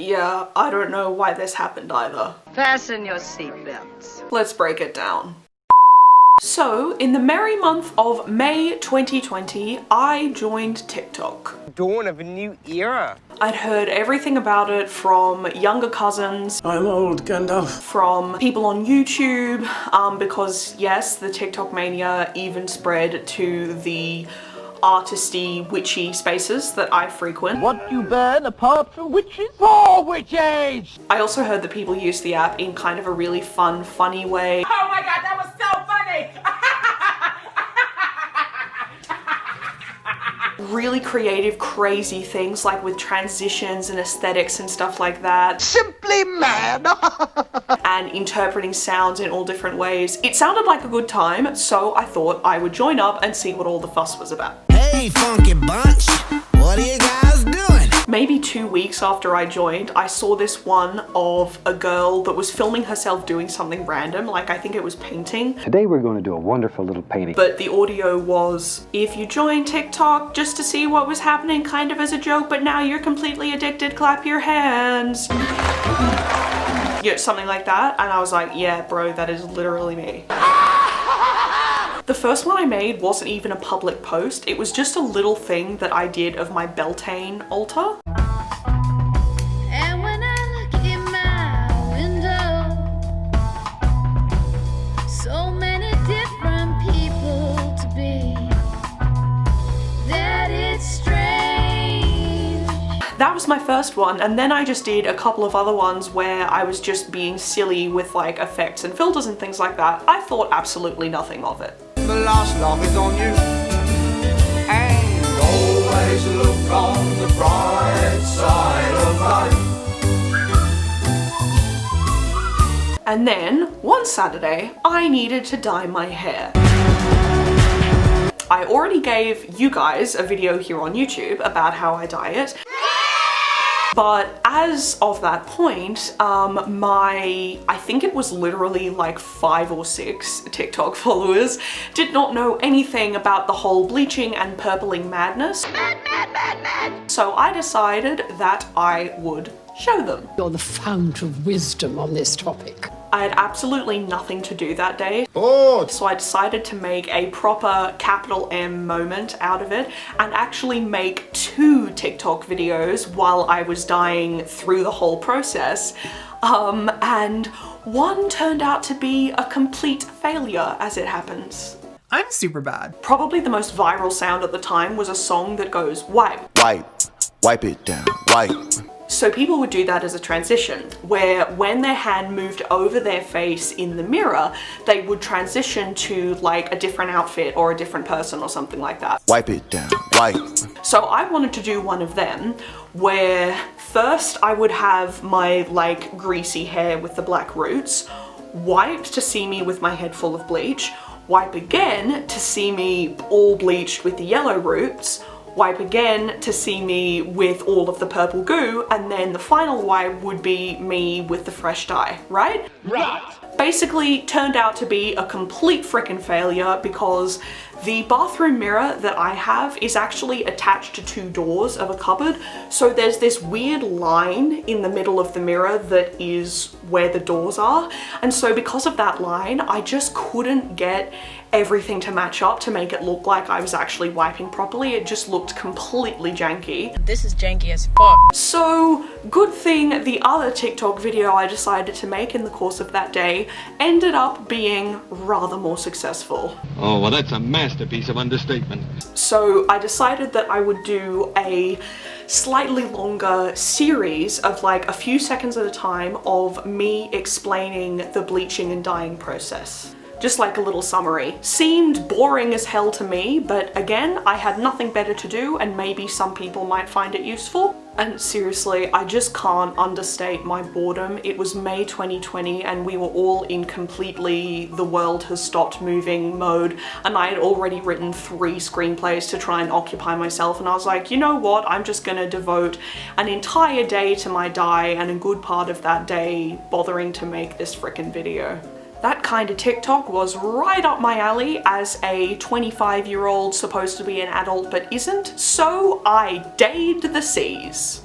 Yeah, I don't know why this happened either. Fasten your seatbelts. Let's break it down. So, in the merry month of May 2020, I joined TikTok. Dawn of a new era. I'd heard everything about it from younger cousins. I'm old, Gandalf. From people on YouTube, because yes, the TikTok mania even spread to the artisty, witchy spaces that I frequent. What do you burn apart from witches? For witches! I also heard that people use the app in kind of a really fun, funny way. Oh my god, that was so funny! Really creative, crazy things like with transitions and aesthetics and stuff like that. Simply mad! And interpreting sounds in all different ways. It sounded like a good time, so I thought I would join up and see what all the fuss was about. Hey, funky bunch, what are you guys doing? Maybe 2 weeks after I joined, I saw this one of a girl that was filming herself doing something random, like I think it was painting. Today we're going to do a wonderful little painting. But the audio was, if you joined TikTok just to see what was happening kind of as a joke, but now you're completely addicted, clap your hands. Yeah, something like that. And I was like, yeah, bro, that is literally me. The first one I made wasn't even a public post. It was just a little thing that I did of my Beltane altar. And when I look in my window, so many different people to be, that it's strange. That was my first one, and then I just did a couple of other ones where I was just being silly with like effects and filters and things like that. I thought absolutely nothing of it. The last laugh is on you. And always look on the bright side of life. And then, one Saturday, I needed to dye my hair. I already gave you guys a video here on YouTube about how I dye it. But as of that point, I think it was literally like 5 or 6 TikTok followers did not know anything about the whole bleaching and purpling madness. So I decided that I would show them. You're the fount of wisdom on this topic. I had absolutely nothing to do that day. Bored. So I decided to make a proper capital M moment out of it and actually make 2 TikTok videos while I was dyeing through the whole process. And one turned out to be a complete failure, as it happens. I'm super bad. Probably the most viral sound at the time was a song that goes, wipe. Wipe. Wipe it down. Wipe. So people would do that as a transition, where when their hand moved over their face in the mirror, they would transition to like a different outfit or a different person or something like that. Wipe it down. Wipe. So I wanted to do one of them where first I would have my like greasy hair with the black roots, wipe to see me with my head full of bleach, wipe again to see me all bleached with the yellow roots, wipe again to see me with all of the purple goo, and then the final wipe would be me with the fresh dye, right? Right! Basically turned out to be a complete frickin' failure because the bathroom mirror that I have is actually attached to 2 doors of a cupboard, so there's this weird line in the middle of the mirror that is where the doors are, and so because of that line I just couldn't get everything to match up to make it look like I was actually wiping properly. It just looked completely janky. This is janky as fuck. So good thing the other TikTok video I decided to make in the course of that day ended up being rather more successful. Oh, well, that's a masterpiece of understatement. So I decided that I would do a slightly longer series of like a few seconds at a time of me explaining the bleaching and dyeing process. Just like a little summary. Seemed boring as hell to me, but again, I had nothing better to do and maybe some people might find it useful. And seriously, I just can't understate my boredom. It was May 2020 and we were all in completely the world has stopped moving mode, and I had already written 3 screenplays to try and occupy myself, and I was like, you know what, I'm just gonna devote an entire day to my dye and a good part of that day bothering to make this frickin' video. That kind of TikTok was right up my alley as a 25-year-old supposed to be an adult but isn't, so I dayed the seas.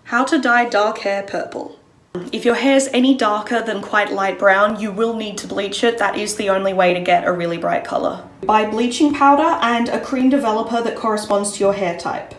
How to dye dark hair purple. If your hair's any darker than quite light brown, you will need to bleach it. That is the only way to get a really bright color. Buy bleaching powder and a cream developer that corresponds to your hair type.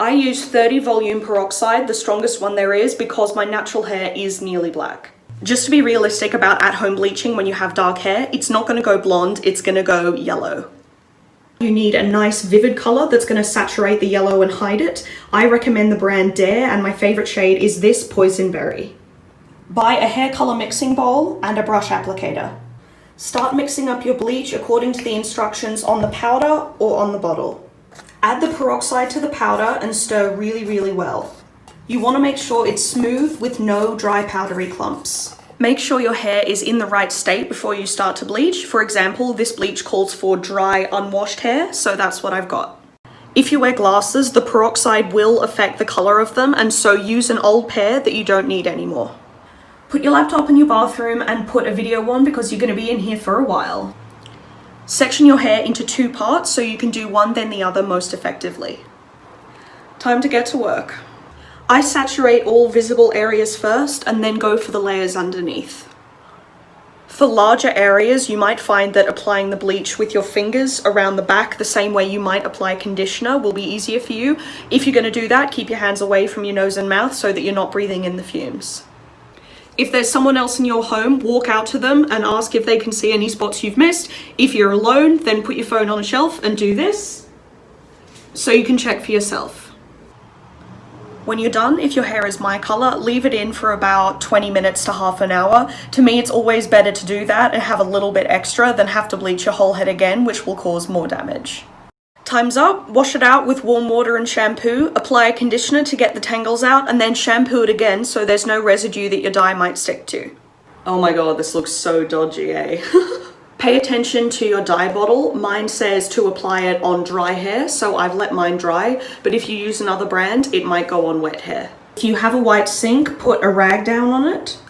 I use 30 volume peroxide, the strongest one there is, because my natural hair is nearly black. Just to be realistic about at-home bleaching when you have dark hair, it's not going to go blonde, it's going to go yellow. You need a nice vivid color that's going to saturate the yellow and hide it. I recommend the brand Dare, and my favorite shade is this Poison Berry. Buy a hair color mixing bowl and a brush applicator. Start mixing up your bleach according to the instructions on the powder or on the bottle. Add the peroxide to the powder and stir really, really well. You want to make sure it's smooth with no dry powdery clumps. Make sure your hair is in the right state before you start to bleach. For example, this bleach calls for dry, unwashed hair, so that's what I've got. If you wear glasses, the peroxide will affect the color of them, and so use an old pair that you don't need anymore. Put your laptop in your bathroom and put a video on because you're going to be in here for a while. Section your hair into 2 parts so you can do one then the other most effectively. Time to get to work. I saturate all visible areas first and then go for the layers underneath. For larger areas, you might find that applying the bleach with your fingers around the back the same way you might apply conditioner will be easier for you. If you're going to do that, keep your hands away from your nose and mouth so that you're not breathing in the fumes. If there's someone else in your home, walk out to them and ask if they can see any spots you've missed. If you're alone, then put your phone on a shelf and do this so you can check for yourself. When you're done, if your hair is my color, leave it in for about 20 minutes to half an hour. To me, it's always better to do that and have a little bit extra than have to bleach your whole head again, which will cause more damage. Time's up, wash it out with warm water and shampoo, apply a conditioner to get the tangles out, and then shampoo it again so there's no residue that your dye might stick to. Oh my god, this looks so dodgy, eh? Pay attention to your dye bottle. Mine says to apply it on dry hair, so I've let mine dry, but if you use another brand, it might go on wet hair. If you have a white sink, put a rag down on it.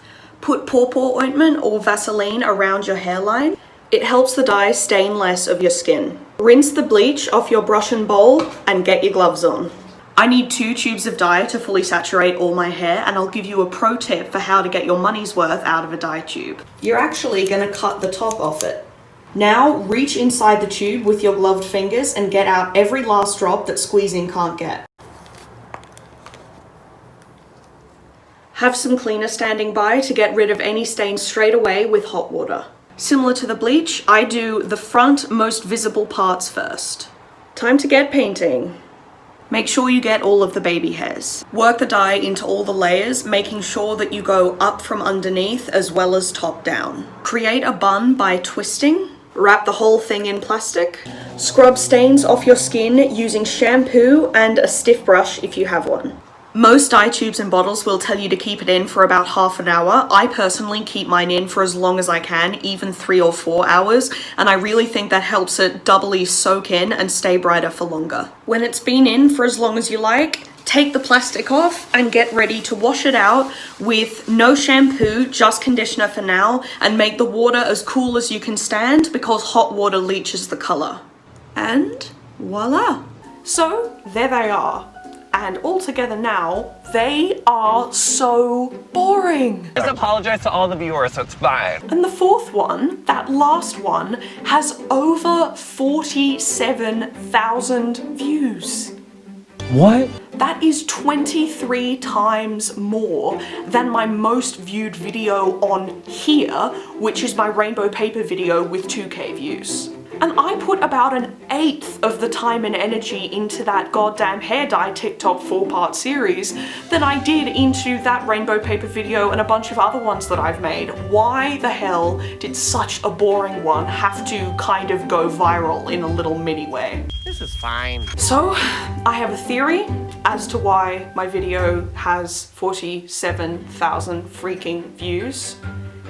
Put pawpaw ointment or Vaseline around your hairline. It helps the dye stain less of your skin. Rinse the bleach off your brush and bowl and get your gloves on. I need 2 tubes of dye to fully saturate all my hair, and I'll give you a pro tip for how to get your money's worth out of a dye tube. You're actually going to cut the top off it. Now reach inside the tube with your gloved fingers and get out every last drop that squeezing can't get. Have some cleaner standing by to get rid of any stains straight away with hot water. Similar to the bleach, I do the front most visible parts first. Time to get painting. Make sure you get all of the baby hairs. Work the dye into all the layers, making sure that you go up from underneath as well as top down. Create a bun by twisting. Wrap the whole thing in plastic. Scrub stains off your skin using shampoo and a stiff brush if you have one. Most dye tubes and bottles will tell you to keep it in for about half an hour. I personally keep mine in for as long as I can, even 3 or 4 hours, and I really think that helps it doubly soak in and stay brighter for longer. When it's been in for as long as you like, take the plastic off and get ready to wash it out with no shampoo, just conditioner for now, and make the water as cool as you can stand because hot water leaches the color. And voila! So there they are. And all together now, they are so boring. Just apologize to all the viewers, so it's fine. And the 4th one, that last one, has over 47,000 views. What? That is 23 times more than my most viewed video on here, which is my rainbow paper video with 2K views. And I put about 1/8 of the time and energy into that goddamn hair dye TikTok 4-part series than I did into that rainbow paper video and a bunch of other ones that I've made. Why the hell did such a boring one have to kind of go viral in a little mini way? This is fine. So, I have a theory as to why my video has 47,000 freaking views,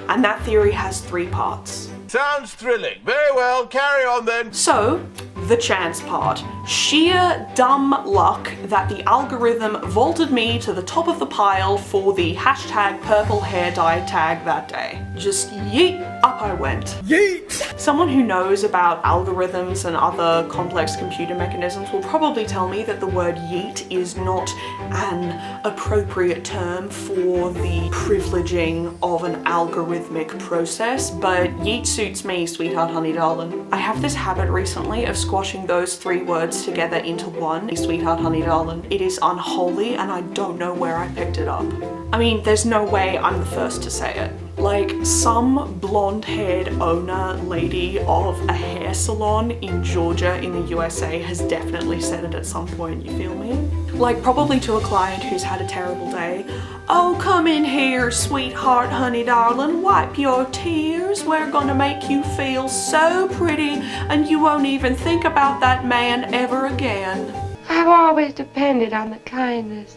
and that theory has 3 parts. Sounds thrilling. Very well, carry on then. So, the chance part. Sheer dumb luck that the algorithm vaulted me to the top of the pile for the hashtag purple hair dye tag that day. Just yeet, up I went. Yeet! Someone who knows about algorithms and other complex computer mechanisms will probably tell me that the word yeet is not an appropriate term for the privileging of an algorithmic process, but yeet suits me, sweetheart, honey, darling. I have this habit recently of squashing those three words together into one, sweetheart, honey, darling. It is unholy and I don't know where I picked it up. I mean, there's no way I'm the first to say it. Like, some blonde-haired owner lady of a hair salon in Georgia in the USA has definitely said it at some point, you feel me? Like, probably to a client who's had a terrible day. Oh, come in here, sweetheart, honey, darling, wipe your tears. We're gonna make you feel so pretty and you won't even think about that man ever again. I've always depended on the kindness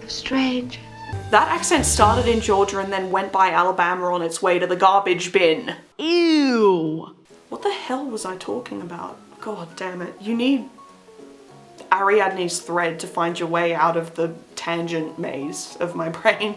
of strangers. That accent started in Georgia and then went by Alabama on its way to the garbage bin. Ew. What the hell was I talking about? God damn it. You need Ariadne's thread to find your way out of the tangent maze of my brain.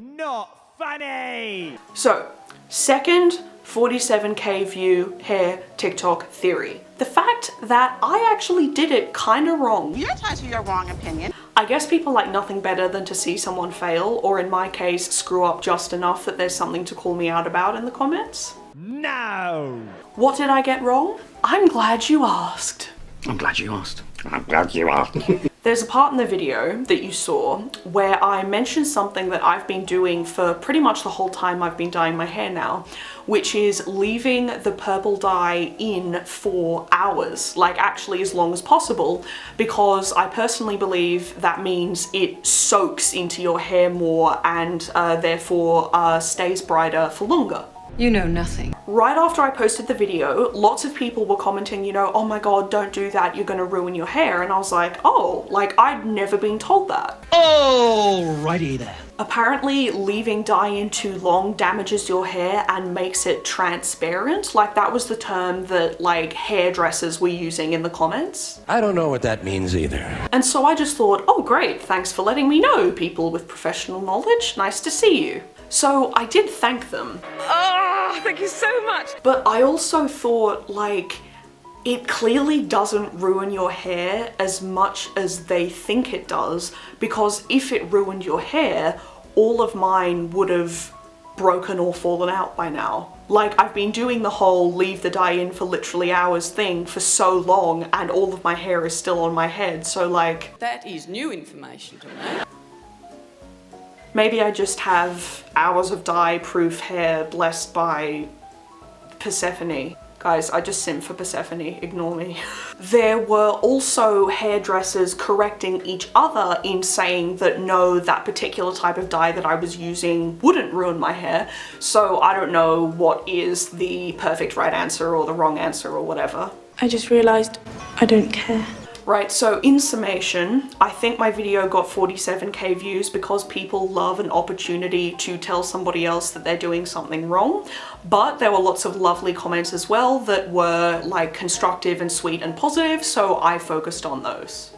Not funny! So, second 47k view hair TikTok theory. The fact that I actually did it kinda wrong. You're entitled to your wrong opinion. I guess people like nothing better than to see someone fail, or in my case, screw up just enough that there's something to call me out about in the comments. No! What did I get wrong? I'm glad you asked. I'm glad you asked. I'm glad you asked. There's a part in the video that you saw where I mentioned something that I've been doing for pretty much the whole time I've been dyeing my hair now, which is leaving the purple dye in for hours, like actually as long as possible, because I personally believe that means it soaks into your hair more and therefore stays brighter for longer. You know nothing. Right after I posted the video, lots of people were commenting, you know, oh my god, don't do that, you're gonna ruin your hair. And I was like, oh, like I'd never been told that. Alrighty then. Apparently leaving dye in too long damages your hair and makes it transparent. Like that was the term that like hairdressers were using in the comments. I don't know what that means either. And so I just thought, oh great, thanks for letting me know, people with professional knowledge, nice to see you. So I did thank them. Oh, thank you so much. But I also thought, like, it clearly doesn't ruin your hair as much as they think it does, because if it ruined your hair, all of mine would have broken or fallen out by now. Like, I've been doing the whole leave the dye in for literally hours thing for so long and all of my hair is still on my head, so like... That is new information to me. Maybe I just have hours of dye-proof hair blessed by Persephone. Guys, I just simp for Persephone, ignore me. There were also hairdressers correcting each other in saying that no, that particular type of dye that I was using wouldn't ruin my hair, so I don't know what is the perfect right answer or the wrong answer or whatever. I just realised I don't care. Right, so in summation, I think my video got 47k views because people love an opportunity to tell somebody else that they're doing something wrong, but there were lots of lovely comments as well that were like constructive and sweet and positive, so I focused on those.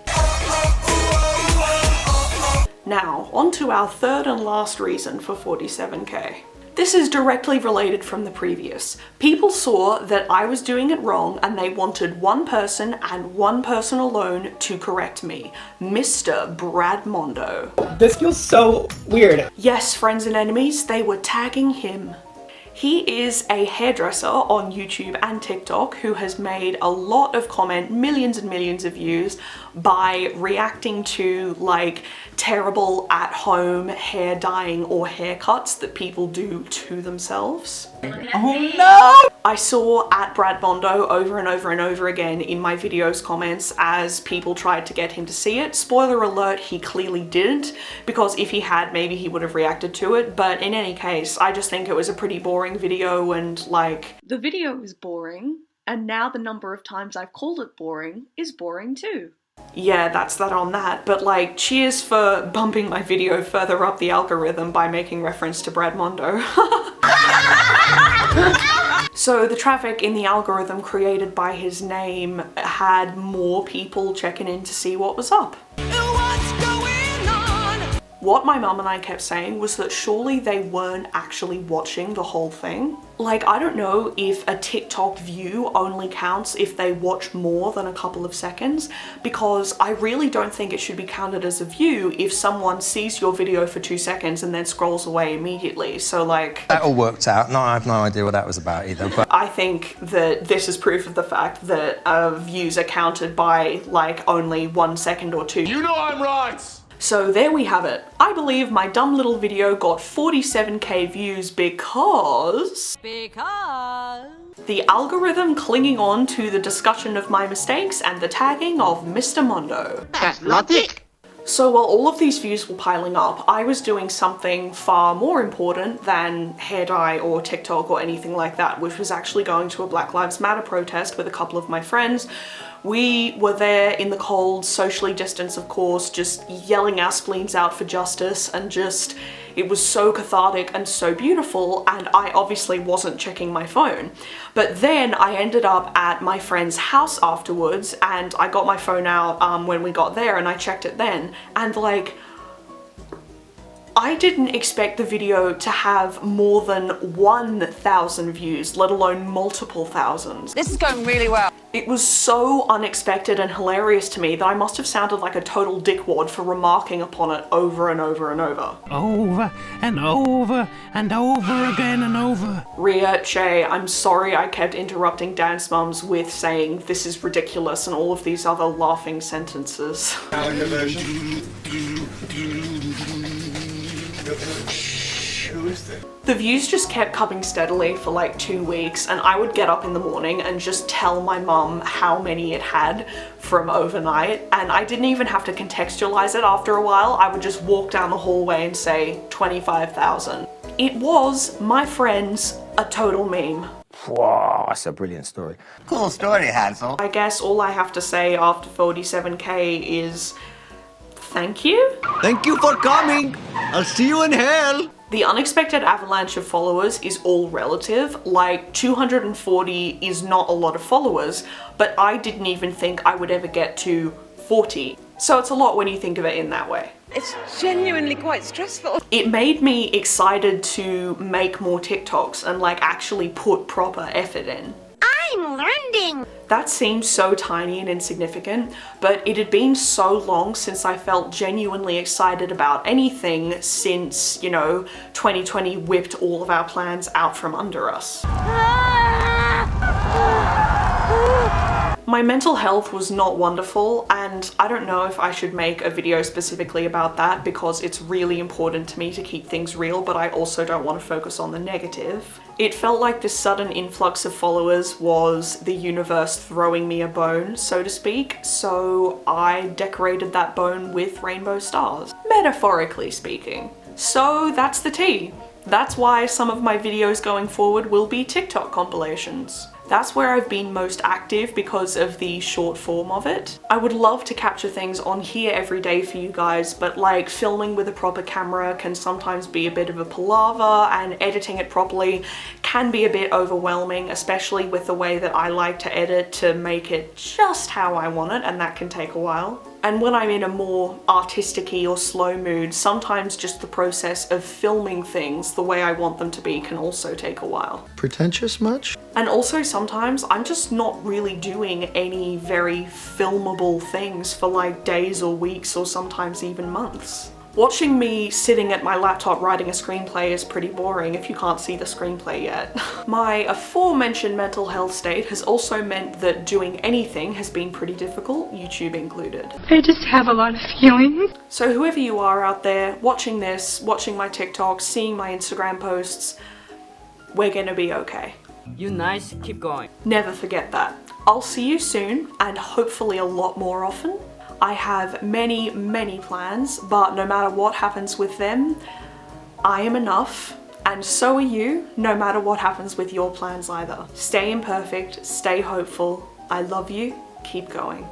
Now, on to our third and last reason for 47k. This is directly related from the previous. People saw that I was doing it wrong and they wanted one person and one person alone to correct me. Mr. Brad Mondo. This feels so weird. Yes, friends and enemies, they were tagging him. He is a hairdresser on YouTube and TikTok who has made a lot of millions and millions of views by reacting to like terrible at-home hair dyeing or haircuts that people do to themselves. Oh no! I saw at Brad Mondo over and over and over again in my videos comments as people tried to get him to see it. Spoiler alert, he clearly didn't, because if he had, maybe he would have reacted to it, but in any case, I just think it was a pretty boring video and like... The video is boring, and now the number of times I've called it boring is boring too. Yeah, that's that on that, but like, cheers for bumping my video further up the algorithm by making reference to Brad Mondo. So So the traffic in the algorithm created by his name had more people checking in to see what was up. What my mum and I kept saying was that surely they weren't actually watching the whole thing. Like, I don't know if a TikTok view only counts if they watch more than a couple of seconds, because I really don't think it should be counted as a view if someone sees your video for 2 seconds and then scrolls away immediately. So like... That all worked out. No, I have no idea what that was about either, but... I think that this is proof of the fact that views are counted by like only 1 second or 2. You know I'm right! So there we have it. I believe my dumb little video got 47k views because the algorithm clinging on to the discussion of my mistakes and the tagging of Mr. Mondo. That's not it. So while all of these views were piling up, I was doing something far more important than hair dye or TikTok or anything like that, which was actually going to a Black Lives Matter protest with a couple of my friends. We were there in the cold, socially distanced of course, just yelling our spleens out for justice, and just, it was so cathartic and so beautiful, and I obviously wasn't checking my phone. But then I ended up at my friend's house afterwards, and I got my phone out when we got there, and I checked it then, and like, I didn't expect the video to have more than 1,000 views, let alone multiple thousands. This is going really well. It was so unexpected and hilarious to me that I must have sounded like a total dickwad for remarking upon it over and over and over. Over and over and over again and over. Ria, Che, I'm sorry I kept interrupting Dance Mums with saying this is ridiculous and all of these other laughing sentences. The views just kept coming steadily for like 2 weeks, and I would get up in the morning and just tell my mum how many it had from overnight, and I didn't even have to contextualize it after a while. I would just walk down the hallway and say 25,000. It was, my friends, a total meme. Wow, that's a brilliant story. Cool story, Hansel. I guess all I have to say after 47k is thank you? Thank you for coming. I'll see you in hell. The unexpected avalanche of followers is all relative. Like, 240 is not a lot of followers, but I didn't even think I would ever get to 40. So it's a lot when you think of it in that way. It's genuinely quite stressful. It made me excited to make more TikToks and like actually put proper effort in. I'm learning. That seemed so tiny and insignificant, but it had been so long since I felt genuinely excited about anything since, you know, 2020 whipped all of our plans out from under us. My mental health was not wonderful, and I don't know if I should make a video specifically about that because it's really important to me to keep things real, but I also don't want to focus on the negative. It felt like this sudden influx of followers was the universe throwing me a bone, so to speak, so I decorated that bone with rainbow stars, metaphorically speaking. So that's the tea. That's why some of my videos going forward will be TikTok compilations. That's where I've been most active because of the short form of it. I would love to capture things on here every day for you guys, but like filming with a proper camera can sometimes be a bit of a palaver, and editing it properly can be a bit overwhelming, especially with the way that I like to edit to make it just how I want it, and that can take a while. And when I'm in a more artistic-y or slow mood, sometimes just the process of filming things the way I want them to be can also take a while. Pretentious much? And also sometimes I'm just not really doing any very filmable things for like days or weeks or sometimes even months. Watching me sitting at my laptop writing a screenplay is pretty boring if you can't see the screenplay yet. My aforementioned mental health state has also meant that doing anything has been pretty difficult, YouTube included. I just have a lot of feelings. So whoever you are out there watching this, watching my TikToks, seeing my Instagram posts, we're gonna be okay. You nice, keep going. Never forget that. I'll see you soon, and hopefully a lot more often. I have many, many plans, but no matter what happens with them, I am enough, and so are you, no matter what happens with your plans either. Stay imperfect, stay hopeful. I love you, keep going.